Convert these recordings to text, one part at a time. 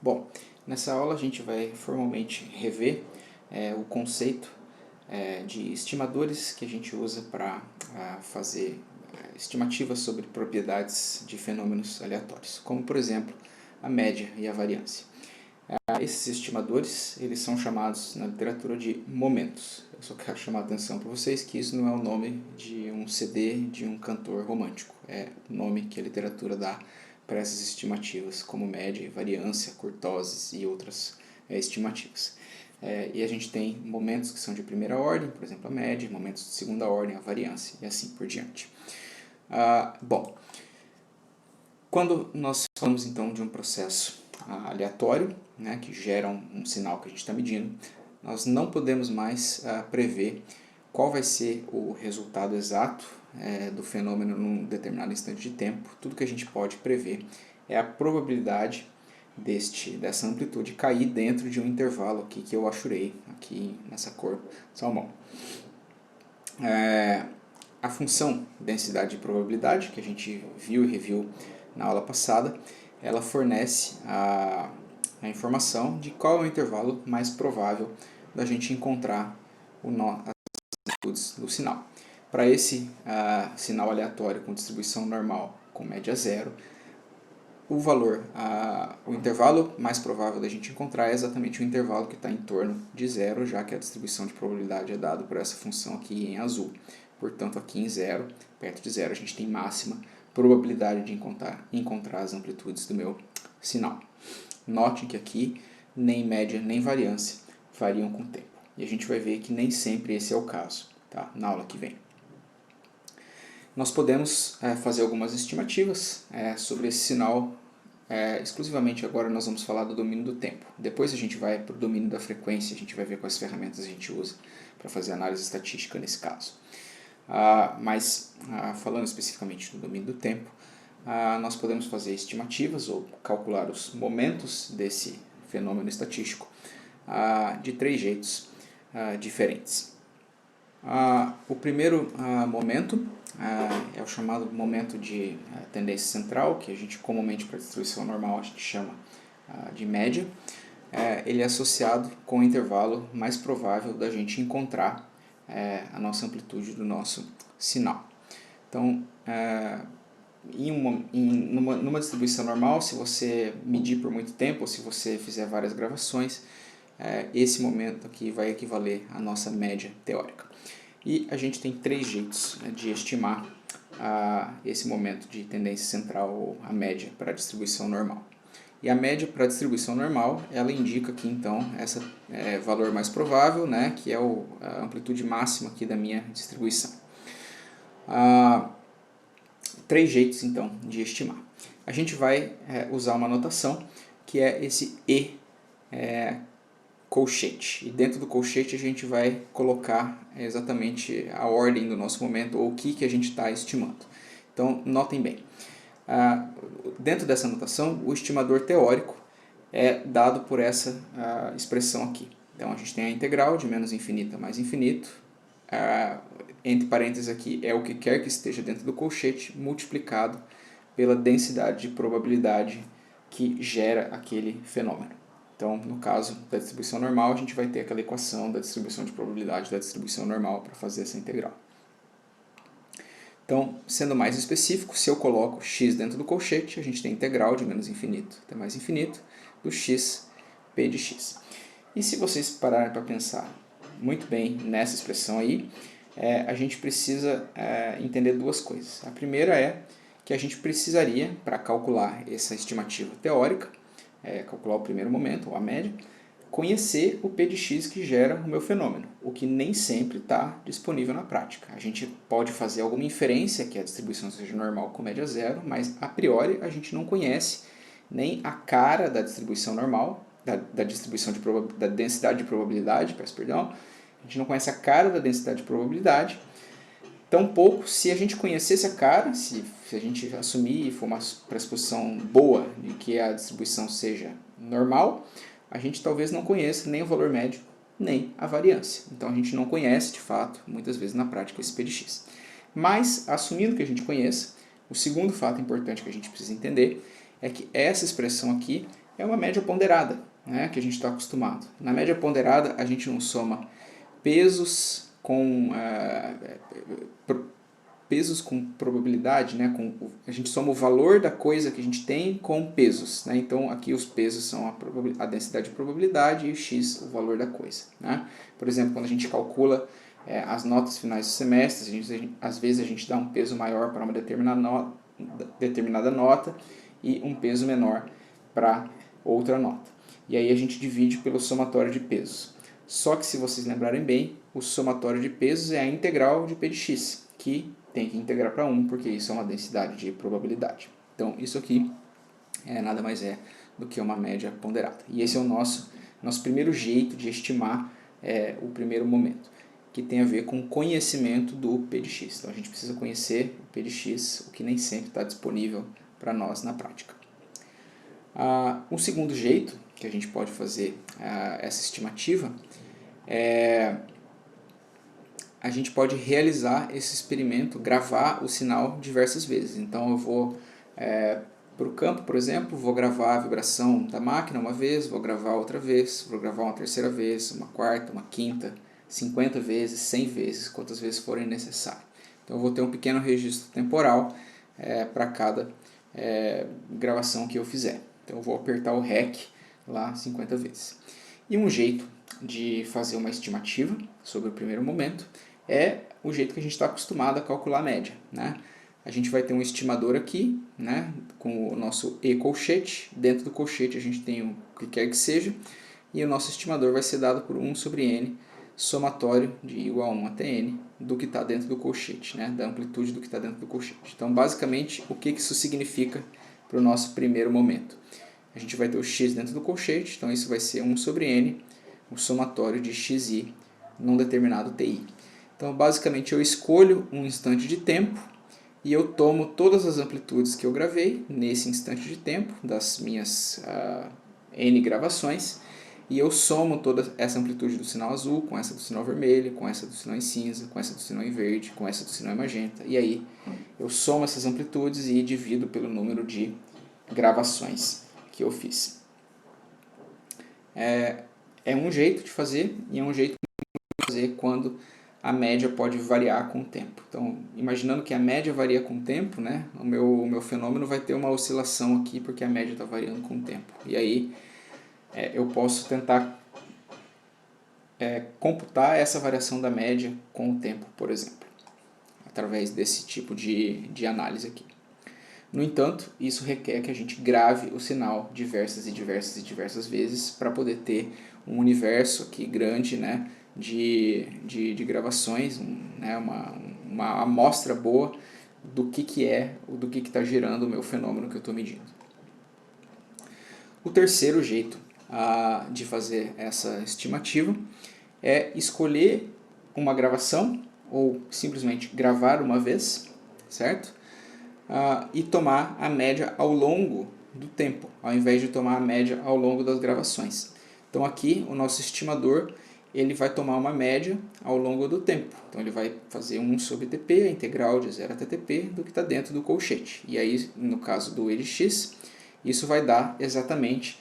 Bom, nessa aula a gente vai formalmente rever o conceito de estimadores que a gente usa para fazer estimativas sobre propriedades de fenômenos aleatórios, como por exemplo a média e a variância. Esses estimadores eles são chamados na literatura de momentos. Eu só quero chamar a atenção para vocês que isso não é o nome de um CD de um cantor romântico, é o nome que a literatura dá para essas estimativas, como média, variância, kurtoses e outras estimativas. E a gente tem momentos que são de primeira ordem, por exemplo a média, momentos de segunda ordem, a variância e assim por diante. Bom, quando nós falamos então de um processo aleatório, né, que gera um sinal que a gente está medindo, nós não podemos mais prever qual vai ser o resultado exato do fenômeno num determinado instante de tempo. Tudo que a gente pode prever é a probabilidade dessa amplitude cair dentro de um intervalo aqui que eu achurei aqui nessa cor salmão. A função densidade de probabilidade, que a gente viu e reviu na aula passada, ela fornece a informação de qual é o intervalo mais provável da gente encontrar as amplitudes do sinal. Para esse sinal aleatório com distribuição normal com média zero, o intervalo mais provável da gente encontrar é exatamente o intervalo que está em torno de zero, já que a distribuição de probabilidade é dada por essa função aqui em azul. Portanto, aqui em zero, perto de zero, a gente tem máxima probabilidade de encontrar as amplitudes do meu sinal. Note que aqui nem média nem variância variam com o tempo. E a gente vai ver que nem sempre esse é o caso, tá? Na aula que vem. Nós podemos fazer algumas estimativas sobre esse sinal. Exclusivamente agora nós vamos falar do domínio do tempo. Depois a gente vai para o domínio da frequência, a gente vai ver quais ferramentas a gente usa para fazer análise estatística nesse caso. Mas falando especificamente do domínio do tempo, nós podemos fazer estimativas ou calcular os momentos desse fenômeno estatístico de três jeitos diferentes. O primeiro momento é o chamado momento de tendência central, que a gente comumente para distribuição normal a gente chama de média. Ele é associado com o intervalo mais provável da gente encontrar a nossa amplitude do nosso sinal. Então, numa distribuição normal, se você medir por muito tempo, ou se você fizer várias gravações, esse momento aqui vai equivaler à nossa média teórica. E a gente tem três jeitos de estimar esse momento de tendência central, ou a média, para a distribuição normal. E a média para a distribuição normal, ela indica aqui então esse valor mais provável, né, que é a amplitude máxima aqui da minha distribuição. Três jeitos então de estimar. A gente vai usar uma notação que é esse E colchete. E dentro do colchete a gente vai colocar exatamente a ordem do nosso momento, ou o que a gente está estimando. Então, notem bem. Dentro dessa notação, o estimador teórico é dado por essa expressão aqui. Então, a gente tem a integral de menos infinito a mais infinito. Entre parênteses aqui é o que quer que esteja dentro do colchete, multiplicado pela densidade de probabilidade que gera aquele fenômeno. Então, no caso da distribuição normal, a gente vai ter aquela equação da distribuição de probabilidade da distribuição normal para fazer essa integral. Então, sendo mais específico, se eu coloco x dentro do colchete, a gente tem a integral de menos infinito até mais infinito do x p de x. E se vocês pararem para pensar muito bem nessa expressão aí, a gente precisa entender duas coisas. A primeira é que a gente precisaria, para calcular essa estimativa teórica, calcular o primeiro momento, ou a média, conhecer o p de x que gera o meu fenômeno, o que nem sempre está disponível na prática. A gente pode fazer alguma inferência que a distribuição seja normal com média zero, mas a priori a gente não conhece nem a cara da distribuição normal, da distribuição da densidade de probabilidade, peço perdão, a gente não conhece a cara da densidade de probabilidade. Tampouco, se a gente conhecesse a cara, se a gente assumir e for uma pressuposição boa de que a distribuição seja normal, a gente talvez não conheça nem o valor médio, nem a variância. Então a gente não conhece, de fato, muitas vezes na prática, esse p de x. Mas, assumindo que a gente conheça, o segundo fato importante que a gente precisa entender é que essa expressão aqui é uma média ponderada, né, que a gente está acostumado. Na média ponderada, a gente não soma pesos com probabilidade, né? A gente soma o valor da coisa que a gente tem com pesos, né? Então aqui os pesos são a densidade de probabilidade e o x o valor da coisa, né? Por exemplo, quando a gente calcula as notas finais do semestre, às vezes a gente dá um peso maior para uma determinada nota e um peso menor para outra nota. E aí a gente divide pelo somatório de pesos. Só que, se vocês lembrarem bem, o somatório de pesos é a integral de p de x, que tem que integrar para 1, porque isso é uma densidade de probabilidade. Então, isso aqui nada mais é do que uma média ponderada. E esse é o nosso primeiro jeito de estimar o primeiro momento, que tem a ver com o conhecimento do p de x. Então, a gente precisa conhecer o p de x, o que nem sempre está disponível para nós na prática. Um segundo jeito que a gente pode fazer essa estimativa a gente pode realizar esse experimento, gravar o sinal diversas vezes. Então eu vou para o campo, por exemplo, vou gravar a vibração da máquina uma vez, vou gravar outra vez, vou gravar uma terceira vez, uma quarta, uma quinta, 50 vezes, 100 vezes, quantas vezes forem necessário. Então eu vou ter um pequeno registro temporal para cada gravação que eu fizer. Então eu vou apertar o REC lá 50 vezes. E um jeito de fazer uma estimativa sobre o primeiro momento é o jeito que a gente está acostumado a calcular a média, né? A gente vai ter um estimador aqui, né, com o nosso e-colchete. Dentro do colchete a gente tem o que quer que seja, e o nosso estimador vai ser dado por 1 sobre n, somatório de igual a 1 até n, do que está dentro do colchete, né, da amplitude do que está dentro do colchete. Então, basicamente, o que isso significa para o nosso primeiro momento? A gente vai ter o x dentro do colchete, então isso vai ser 1 sobre n, o somatório de xi num determinado ti. Então, basicamente, eu escolho um instante de tempo e eu tomo todas as amplitudes que eu gravei nesse instante de tempo, das minhas n gravações, e eu somo toda essa amplitude do sinal azul com essa do sinal vermelho, com essa do sinal em cinza, com essa do sinal em verde, com essa do sinal em magenta. E aí eu somo essas amplitudes e divido pelo número de gravações que eu fiz. É um jeito de fazer, e é um jeito de fazer quando a média pode variar com o tempo. Então, imaginando que a média varia com o tempo, né, o meu fenômeno vai ter uma oscilação aqui, porque a média está variando com o tempo. E aí eu posso tentar computar essa variação da média com o tempo, por exemplo, através desse tipo de análise aqui. No entanto, isso requer que a gente grave o sinal diversas e diversas e diversas vezes para poder ter um universo aqui grande, né, de gravações, né, uma amostra boa do que está gerando o meu fenômeno que eu estou medindo. O terceiro jeito de fazer essa estimativa é escolher uma gravação, ou simplesmente gravar uma vez, certo? E tomar a média ao longo do tempo, ao invés de tomar a média ao longo das gravações. Então aqui o nosso estimador ele vai tomar uma média ao longo do tempo. Então ele vai fazer 1 sobre tp, a integral de 0 até tp, do que está dentro do colchete. E aí, no caso do e de x, isso vai dar exatamente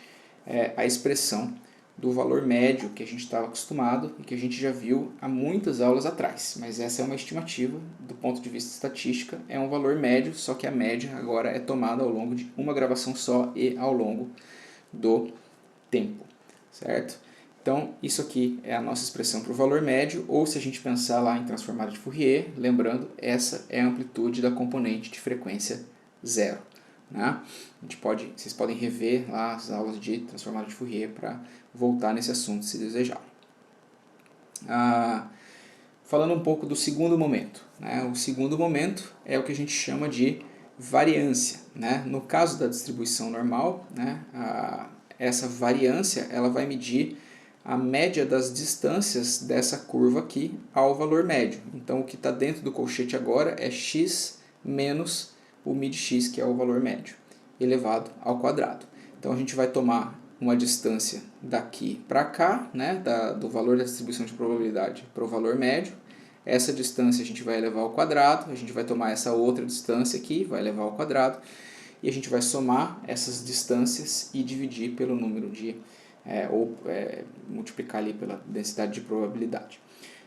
a expressão do valor médio que a gente estava acostumado e que a gente já viu há muitas aulas atrás. Mas essa é uma estimativa, do ponto de vista estatística, é um valor médio, só que a média agora é tomada ao longo de uma gravação só e ao longo do tempo, certo? Então, isso aqui é a nossa expressão para o valor médio, ou se a gente pensar lá em transformada de Fourier, lembrando, essa é a amplitude da componente de frequência zero. Né? Vocês podem rever lá as aulas de transformada de Fourier para voltar nesse assunto, se desejar. Falando um pouco do segundo momento. Né? O segundo momento é o que a gente chama de variância. Né? No caso da distribuição normal, né, essa variância ela vai medir a média das distâncias dessa curva aqui ao valor médio. Então, o que está dentro do colchete agora é x menos o μ de x, que é o valor médio, elevado ao quadrado. Então, a gente vai tomar uma distância daqui para cá, né, do valor da distribuição de probabilidade para o valor médio. Essa distância a gente vai elevar ao quadrado, a gente vai tomar essa outra distância aqui, vai elevar ao quadrado. e a gente vai somar essas distâncias e dividir pelo número de, multiplicar ali pela densidade de probabilidade.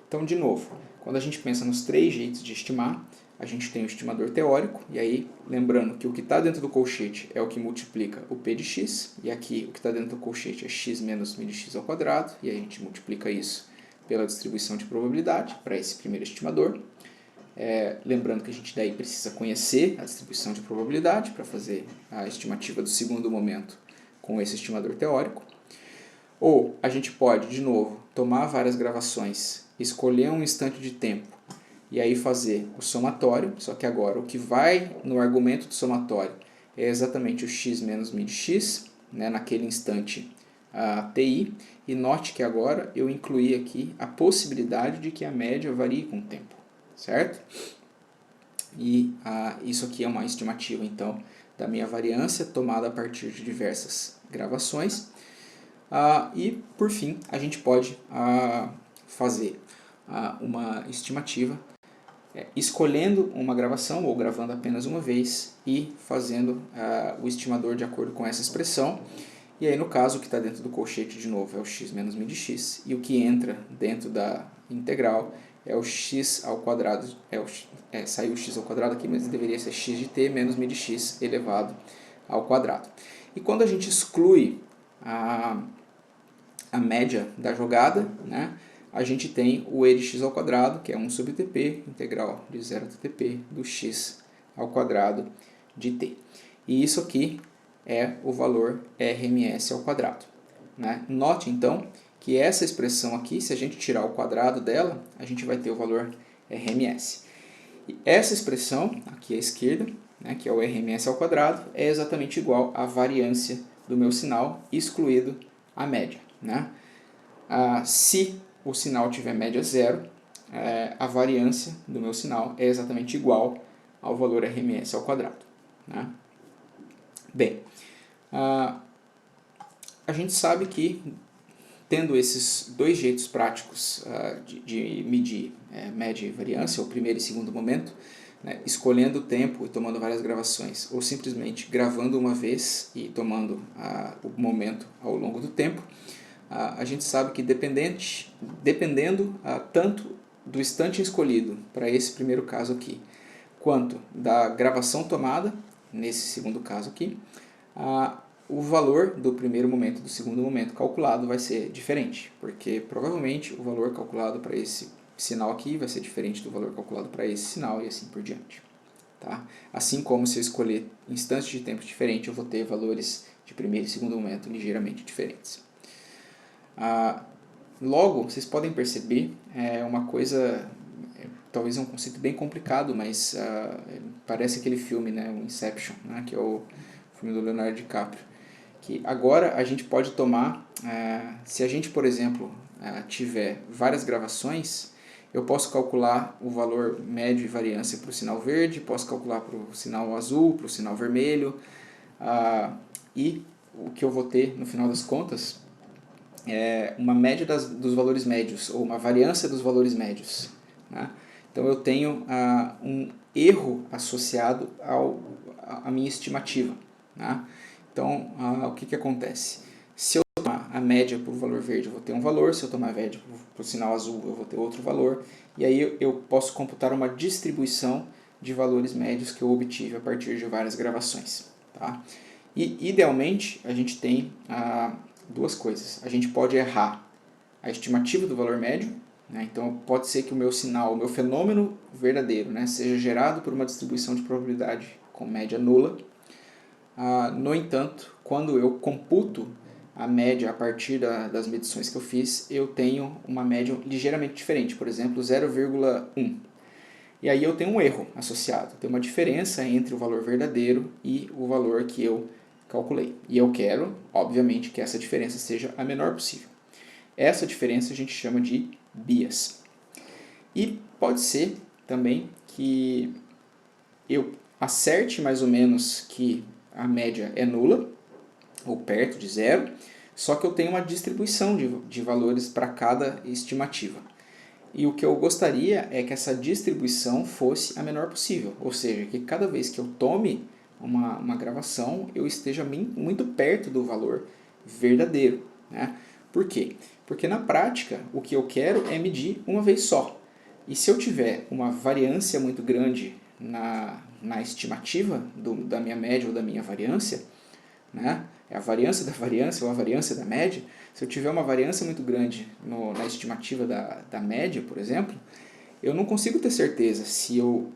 Então, de novo, quando a gente pensa nos três jeitos de estimar, a gente tem o estimador teórico, e aí, lembrando que o que está dentro do colchete é o que multiplica o p de x, e aqui o que está dentro do colchete é x menos μ de x ao quadrado, e a gente multiplica isso pela distribuição de probabilidade para esse primeiro estimador. Lembrando que a gente daí precisa conhecer a distribuição de probabilidade para fazer a estimativa do segundo momento com esse estimador teórico. Ou a gente pode, de novo, tomar várias gravações, escolher um instante de tempo e aí fazer o somatório, só que agora o que vai no argumento do somatório é exatamente o x menos μ de x, né, naquele instante TI, e note que agora eu incluí aqui a possibilidade de que a média varie com o tempo, certo? E isso aqui é uma estimativa, então, da minha variância tomada a partir de diversas gravações. E, por fim, a gente pode fazer uma estimativa escolhendo uma gravação ou gravando apenas uma vez e fazendo o estimador de acordo com essa expressão. E aí, no caso, o que está dentro do colchete, de novo, é o x menos μ de x, e o que entra dentro da integral é o x ao quadrado, saiu o x ao quadrado aqui, mas deveria ser x de t menos μ de x elevado ao quadrado. E quando a gente exclui a média da jogada, né, a gente tem o e de x ao quadrado, que é 1 sobre tp, integral de 0 até tp, do x ao quadrado de t. E isso aqui é o valor RMS ao quadrado, né? Note, então, que essa expressão aqui, se a gente tirar o quadrado dela, a gente vai ter o valor RMS. E essa expressão, aqui à esquerda, né, que é o RMS ao quadrado, é exatamente igual à variância do meu sinal, excluído a média, né? Se o sinal tiver média zero, a variância do meu sinal é exatamente igual ao valor RMS ao quadrado, né? Bem, a gente sabe que, tendo esses dois jeitos práticos de medir média e variância, o primeiro e segundo momento, né, escolhendo o tempo e tomando várias gravações, ou simplesmente gravando uma vez e tomando o momento ao longo do tempo, a gente sabe que dependendo tanto do instante escolhido para esse primeiro caso aqui, quanto da gravação tomada, nesse segundo caso aqui, o valor do primeiro momento e do segundo momento calculado vai ser diferente, porque provavelmente o valor calculado para esse sinal aqui vai ser diferente do valor calculado para esse sinal e assim por diante. Tá? Assim como se eu escolher instantes de tempo diferentes, eu vou ter valores de primeiro e segundo momento ligeiramente diferentes. Logo, vocês podem perceber uma coisa, talvez um conceito bem complicado, mas parece aquele filme, né, o Inception, né, que é o filme do Leonardo DiCaprio, que agora a gente pode tomar, se a gente, por exemplo, tiver várias gravações, eu posso calcular o valor médio e variância para o sinal verde, posso calcular para o sinal azul, para o sinal vermelho, e o que eu vou ter no final das contas é uma média dos valores médios, ou uma variância dos valores médios, né? Então eu tenho um erro associado à minha estimativa, né? Então o que acontece? Se eu tomar a média para o valor verde, eu vou ter um valor, se eu tomar a média para o sinal azul, eu vou ter outro valor, e aí eu posso computar uma distribuição de valores médios que eu obtive a partir de várias gravações, tá? E idealmente a gente tem duas coisas. A gente pode errar a estimativa do valor médio, né? Então pode ser que o meu sinal, o meu fenômeno verdadeiro, né, seja gerado por uma distribuição de probabilidade com média nula. No entanto, quando eu computo a média a partir das medições que eu fiz, eu tenho uma média ligeiramente diferente, por exemplo 0,1. E aí eu tenho um erro associado, tem uma diferença entre o valor verdadeiro e o valor que eu calculei. E eu quero, obviamente, que essa diferença seja a menor possível. Essa diferença a gente chama de bias. E pode ser também que eu acerte mais ou menos que a média é nula, ou perto de zero, só que eu tenho uma distribuição de valores para cada estimativa. E o que eu gostaria é que essa distribuição fosse a menor possível, ou seja, que cada vez que eu tome uma gravação, eu esteja muito perto do valor verdadeiro, né? Por quê? Porque na prática, o que eu quero é medir uma vez só. E se eu tiver uma variância muito grande na estimativa da minha média ou da minha variância, né? É a variância da variância ou a variância da média. Se eu tiver uma variância muito grande na estimativa da média, por exemplo, eu não consigo ter certeza se eu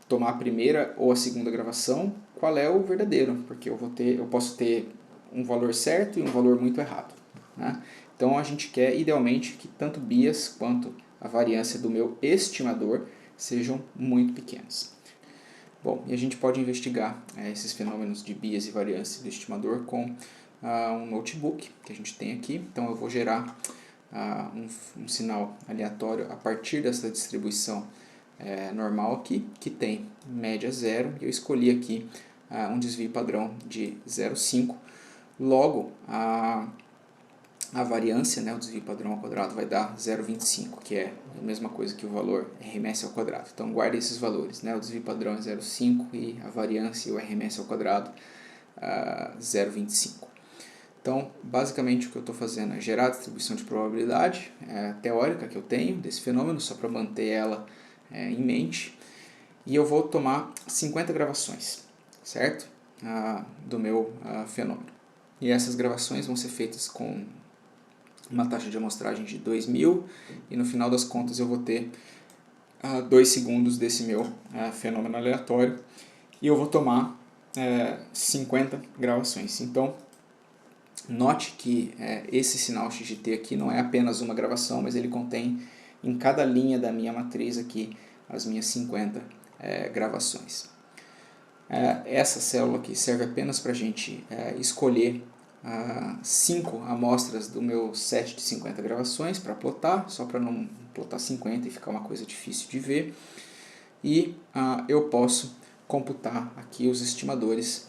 tomar a primeira ou a segunda gravação, qual é o verdadeiro, porque eu posso ter um valor certo e um valor muito errado, né? Então a gente quer idealmente que tanto o bias quanto a variância do meu estimador sejam muito pequenas. Bom, e a gente pode investigar esses fenômenos de bias e variância do estimador com um notebook que a gente tem aqui. Então eu vou gerar um sinal aleatório a partir dessa distribuição normal aqui, que tem média 0, e eu escolhi aqui um desvio padrão de 0,5. Logo, a variância, né, o desvio padrão ao quadrado, vai dar 0,25, que é a mesma coisa que o valor RMS ao quadrado. Então guarde esses valores, né? O desvio padrão é 0,5 e a variância, o RMS ao quadrado, 0,25. Então, basicamente o que eu estou fazendo é gerar a distribuição de probabilidade teórica que eu tenho desse fenômeno, só para manter ela em mente. E eu vou tomar 50 gravações, certo? Do meu fenômeno. E essas gravações vão ser feitas com uma taxa de amostragem de 2000, e no final das contas eu vou ter 2 segundos desse meu fenômeno aleatório, e eu vou tomar 50 gravações. Então, note que esse sinal XGT aqui não é apenas uma gravação, mas ele contém em cada linha da minha matriz aqui as minhas 50 gravações. Essa célula aqui serve apenas para a gente escolher 5 amostras do meu set de 50 gravações para plotar, só para não plotar 50 e ficar uma coisa difícil de ver. E eu posso computar aqui os estimadores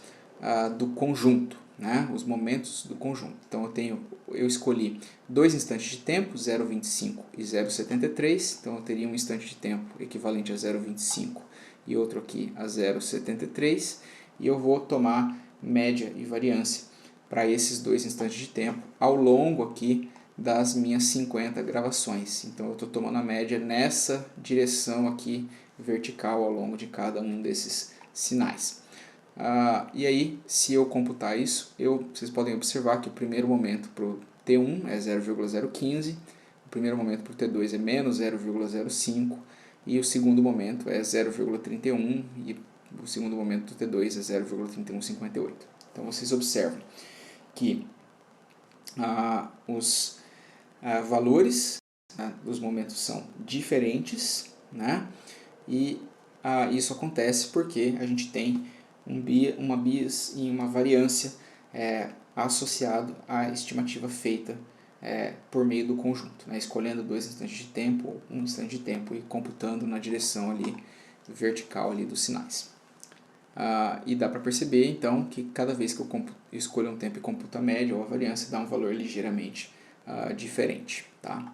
do conjunto, né? Os momentos do conjunto. Então eu escolhi 2 instantes de tempo, 0,25 e 0,73. Então eu teria um instante de tempo equivalente a 0,25 e outro aqui a 0,73. E eu vou tomar média e variância para esses 2 instantes de tempo ao longo aqui das minhas 50 gravações. Então eu estou tomando a média nessa direção aqui vertical ao longo de cada um desses sinais. E aí, se eu computar isso, vocês podem observar que o primeiro momento para o T1 é 0,015, o primeiro momento para o T2 é menos 0,05 e o segundo momento é 0,31 e o segundo momento do T2 é 0,3158. Então vocês observam que os valores dos momentos são diferentes, né? E isso acontece porque a gente tem uma bias e uma variância associado à estimativa feita por meio do conjunto, né? Escolhendo 2 instantes de tempo, um instante de tempo e computando na direção ali vertical ali dos sinais. E dá para perceber então que cada vez que eu escolho um tempo e computo a média ou a variância, dá um valor ligeiramente diferente, tá?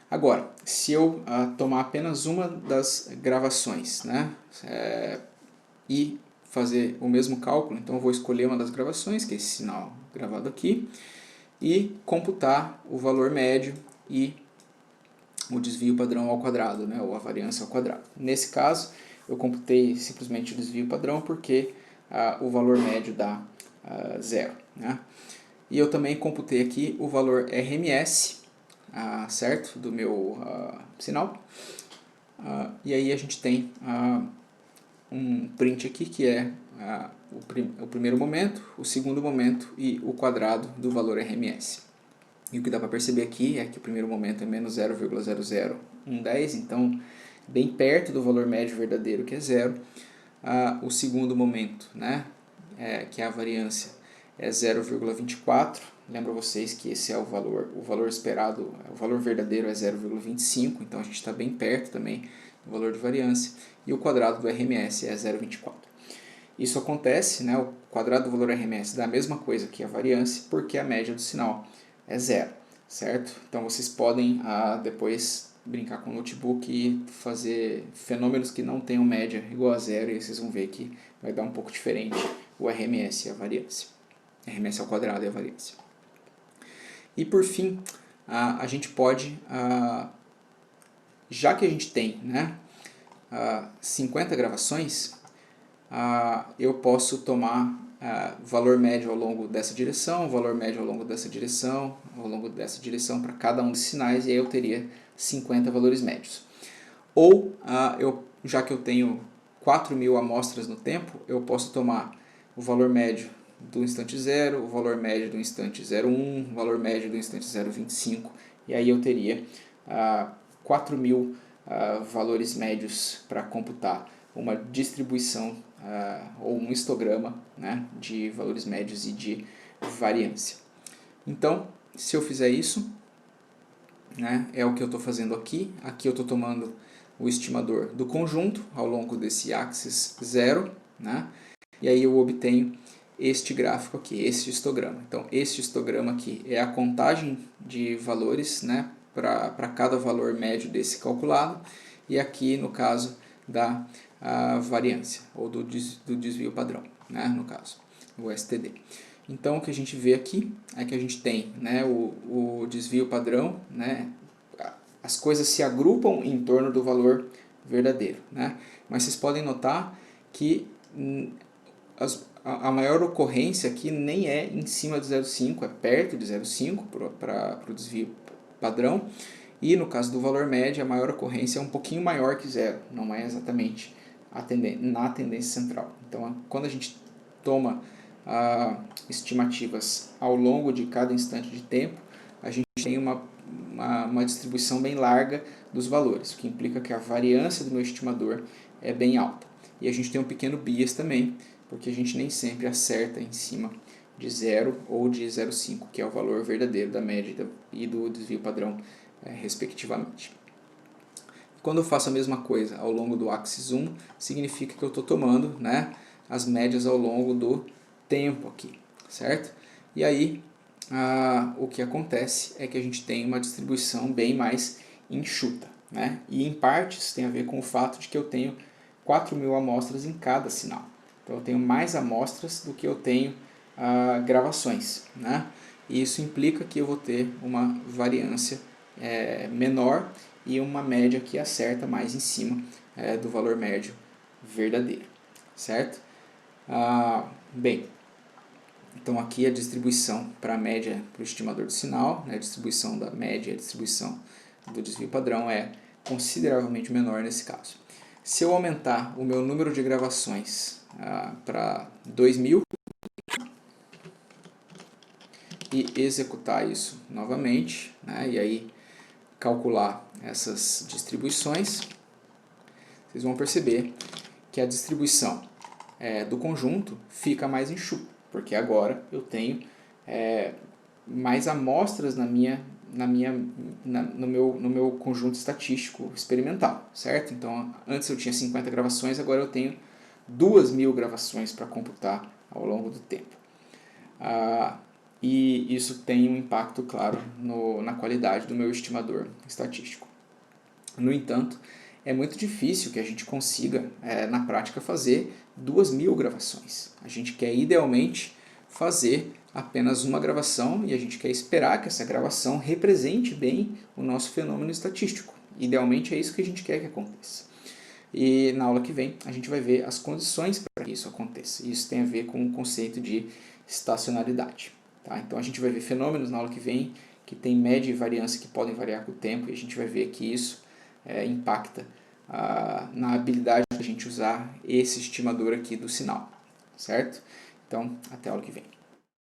Agora, se eu tomar apenas uma das gravações, né, e fazer o mesmo cálculo, então eu vou escolher uma das gravações, que é esse sinal gravado aqui, e computar o valor médio e o desvio padrão ao quadrado, né, ou a variância ao quadrado. Nesse caso, eu computei simplesmente o desvio padrão porque o valor médio dá 0. Né? E eu também computei aqui o valor RMS, certo? Do meu sinal. E aí a gente tem um print aqui que é o primeiro momento, o segundo momento e o quadrado do valor RMS. E o que dá para perceber aqui é que o primeiro momento é menos 0,0010, então bem perto do valor médio verdadeiro, que é 0. O segundo momento, né, que é a variância, é 0,24. Lembro vocês que esse é o valor esperado, o valor verdadeiro é 0,25, então a gente está bem perto também do valor de variância. E o quadrado do RMS é 0,24. Isso acontece, né, o quadrado do valor RMS dá a mesma coisa que a variância, porque a média do sinal é 0, certo? Então vocês podem depois brincar com o notebook e fazer fenômenos que não tenham média igual a zero, e vocês vão ver que vai dar um pouco diferente o RMS e a variância. RMS ao quadrado e a variância. E por fim, a gente pode, já que a gente tem, né, 50 gravações, eu posso tomar valor médio ao longo dessa direção, valor médio ao longo dessa direção para cada um dos sinais, e aí eu teria 50 valores médios. Ou, já que eu tenho 4.000 amostras no tempo, eu posso tomar o valor médio do instante 0, o valor médio do instante 0,1, o valor médio do instante 0,25, e aí eu teria 4.000 valores médios para computar uma distribuição ou um histograma, né, de valores médios e de variância. Então, se eu fizer isso, né, é o que eu estou fazendo aqui. Aqui eu estou tomando o estimador do conjunto ao longo desse axis 0, né, e aí eu obtenho este gráfico aqui, este histograma. Então, este histograma aqui é a contagem de valores, né, para cada valor médio desse calculado, e aqui, no caso, da variância, ou do desvio padrão, né, no caso, o STD. Então, o que a gente vê aqui é que a gente tem, né, o desvio padrão, né, as coisas se agrupam em torno do valor verdadeiro, né, mas vocês podem notar que a maior ocorrência aqui nem é em cima de 0,5, é perto de 0,5 para o desvio padrão, e no caso do valor médio, a maior ocorrência é um pouquinho maior que zero, não é exatamente na tendência central. Então, quando a gente toma estimativas ao longo de cada instante de tempo, a gente tem uma distribuição bem larga dos valores, o que implica que a variância do meu estimador é bem alta. E a gente tem um pequeno bias também, porque a gente nem sempre acerta em cima de 0 ou de 0,5, que é o valor verdadeiro da média e do desvio padrão, respectivamente. Quando eu faço a mesma coisa ao longo do axis 1, significa que eu estou tomando, né, as médias ao longo do tempo aqui, certo? E aí, o que acontece é que a gente tem uma distribuição bem mais enxuta, né? E em partes tem a ver com o fato de que eu tenho 4.000 amostras em cada sinal. Então eu tenho mais amostras do que eu tenho gravações, né? E isso implica que eu vou ter uma variância menor e uma média que acerta mais em cima do valor médio verdadeiro, certo? Bem, então aqui a distribuição para a média para o estimador do sinal, né, a distribuição da média e a distribuição do desvio padrão é consideravelmente menor nesse caso. Se eu aumentar o meu número de gravações para 2.000 e executar isso novamente, né, e aí calcular essas distribuições, vocês vão perceber que a distribuição do conjunto fica mais enxuta, porque agora eu tenho mais amostras no meu conjunto estatístico experimental, certo? Então, antes eu tinha 50 gravações, agora eu tenho 2.000 gravações para computar ao longo do tempo. E isso tem um impacto, claro, na qualidade do meu estimador estatístico. No entanto, é muito difícil que a gente consiga, na prática, fazer 2.000 gravações. A gente quer, idealmente, fazer apenas uma gravação e a gente quer esperar que essa gravação represente bem o nosso fenômeno estatístico. Idealmente, é isso que a gente quer que aconteça. E na aula que vem, a gente vai ver as condições para que isso aconteça. Isso tem a ver com o conceito de estacionalidade. Tá? Então, a gente vai ver fenômenos na aula que vem que tem média e variância que podem variar com o tempo, e a gente vai ver que isso impacta na habilidade de a gente usar esse estimador aqui do sinal, certo? Então, até a aula que vem.